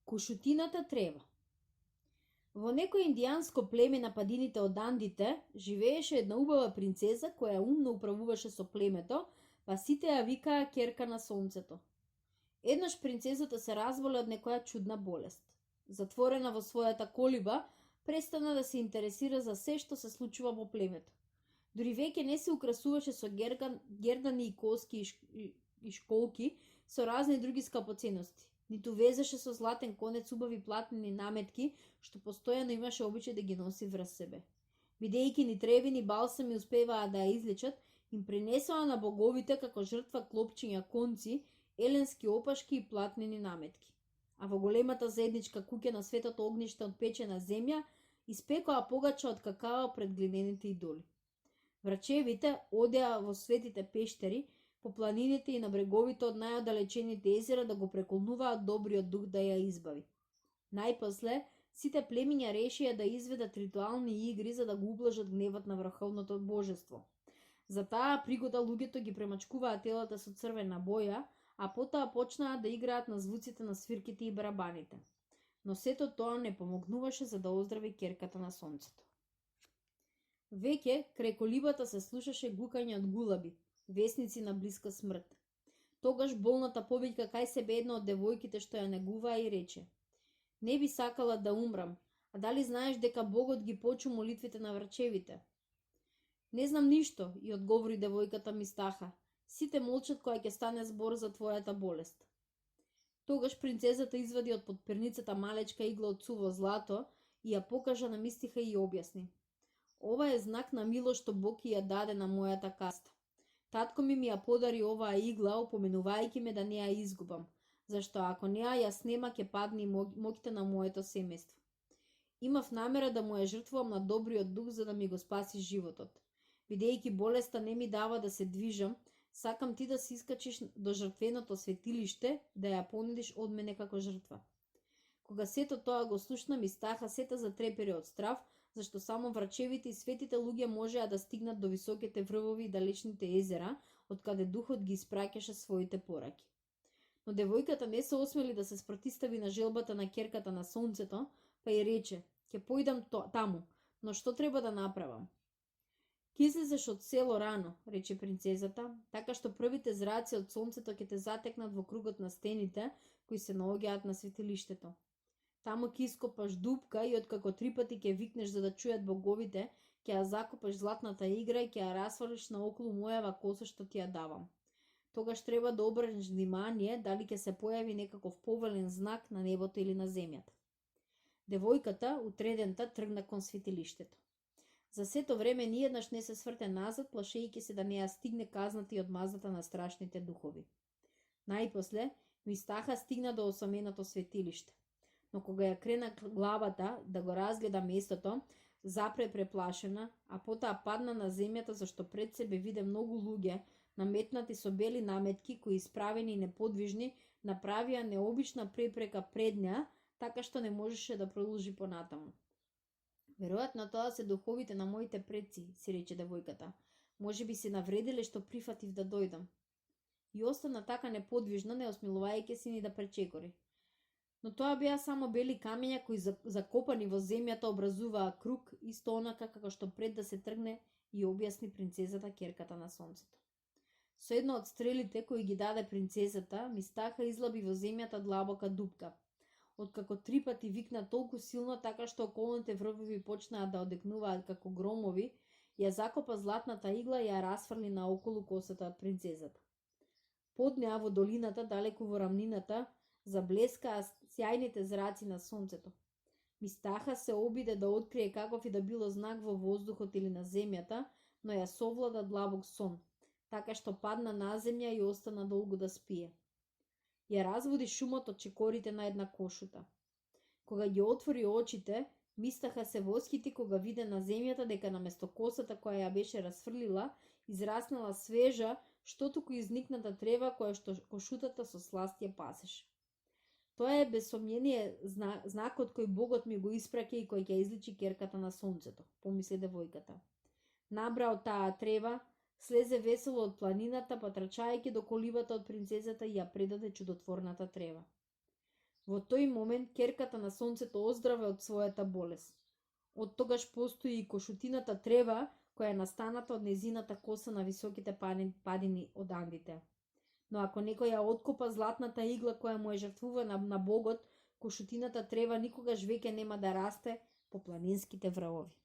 Кушутината трева. Во некој индијанско племе на падините од Андите живееше една убава принцеза која умно управуваше со племето, па сите ја викаа ќерка на сонцето. Еднаш принцезата се разболя од некоја чудна болест. Затворена во својата колиба, престана да се интересира за се што се случува во племето. Дури веќе не се украсуваше со гердани и коски и школки со разни други скапоценности. Ниту везеше со златен конец убави платнени наметки, што постојано имаше обичај да ги носи врз себе. Бидејќи ни треви ни балсами успеваа да ја излечат, им принесоа на боговите како жртва клопчиња конци, еленски опашки и платнени наметки. А во големата заедничка куќа на светото огниште од печена земја, испекоа погача од какао пред глинените идоли. Врачевите одеа во светите пештери, по планините и на бреговите од најоддалечените езера да го преколнуваат добриот дух да ја избави. Најпосле, сите племиња решија да изведат ритуални игри за да го ублажат гневот на врховното божество. За таа пригода луѓето ги премачкуваа телата со црвена боја, а потоа почнаа да играат на звуците на свирките и барабаните. Но сето тоа не помогнуваше за да оздрави ќерката на сонцето. Веќе крај колибата се слушаше гукање од гулаби, весници на блиска смрт. Тогаш болната повика кај себе една од девојките што ја негуваа и рече: "Не би сакала да умрам, а дали знаеш дека Богот ги почу молитвите на врачевите?" "Не знам ништо," и одговори девојката Мистаха. "Сите молчат кога ќе стане збор за твојата болест." Тогаш принцезата извади од подперницата малечка игла од суво злато и ја покажа на Мистиха и објасни: "Ова е знак на милост што Бог ја даде на мојата каста. Татко ми ја подари оваа игла, опоменувајќи ме да не ја изгубам, зашто ако не ја снема ќе падне и моќта на моето семејство. Имав намера да му ја жртвувам на добриот дух за да ми го спаси животот. Бидејќи болеста не ми дава да се движам, сакам ти да се искачиш до жртвеното светилиште, да ја понудиш од мене како жртва." Кога сето тоа го слушна, Мистаха сета затрепери од страв, зашто само врачевите и светите луѓе можеа да стигнат до високите врвови и далечните езера, од каде духот ги испраќаше своите пораки. Но девојката не се осмели да се спротистави на желбата на ќерката на сонцето, па и рече: "Ќе поидам таму, но што треба да направам?" "Ќе излезеш од село рано," рече принцезата, "така што првите зраци од сонцето ќе те затекнат во кругот на стените кои се наоѓаат на светилиштето. Таму ќе ископаш дупка и откако 3 пати ќе викнеш за да чујат боговите, ќе ја закопаш златната игра и ќе ја расфрлиш наоколу мојава коса што ти ја давам. Тогаш треба да обрнеш внимание дали ќе се појави некаков повелен знак на небото или на земјата." Девојката, утредента, тргна кон светилиштето. За сето време ниеднаш не се сврте назад, плашејќи се да не ја стигне казната и одмазната на страшните духови. Најпосле, Мистаха стигна до осаменото светилиште. Но кога ја крена главата да го разгледа местото, запре преплашена, а потоа падна на земјата зашто пред себе виде многу луѓе, наметнати со бели наметки, кои исправени и неподвижни, направија необична препрека пред неа, така што не можеше да продолжи понатаму. "Веројатно тоа се духовите на моите предци," си рече девојката. "Можеби се навредиле што прифатив да дојдам." И остана така неподвижна, не осмелувајќи се ни да пречекори. Но тоа беа само бели камења кои закопани во земјата образуваа круг, исто онака како што пред да се тргне и објасни принцезата ќерката на сонцето. Со едно од стрелите кои ги даде принцезата, Мистаха излаби во земјата длабока дупка. Откако 3 пати викна толку силно така што околните врвови почнаа да одекнуваат како громови, ја закопа златната игла и ја расфрли наоколу косата од принцезата. Под неа во долината, далеку во рамнината, заблескаа сјајните зраци на сонцето. Мистаха се обиде да открие каков и да било знак во воздухот или на земјата, но ја совлада длабок сон, така што падна на земја и остана долго да спие. Ја разводи шумот од чекорите на една кошута. Кога ги отвори очите, Мистаха се восхити кога виде на земјата дека наместо косата која ја беше расфрлила, израснала свежа, штотуку изникната трева која што кошутата со сласт ја пасеше. "Тоа е без сомнение знакот кој Богот ми го испраќа и кој ќе изличи ќерката на сонцето," помисли девојката. Набра од таа трева, слезе весело од планината, па трчајќи до колибата од принцезата и ја предаде чудотворната трева. Во тој момент керката на сонцето оздраве од својата болест. Од тогаш постои и кошутината трева, која е настаната од незината коса на високите падини од Андите. Но ако некој ја откопа златната игла која му е жртвувана на Богот, кошутината трева никогаш веќе нема да расте по планинските врвови.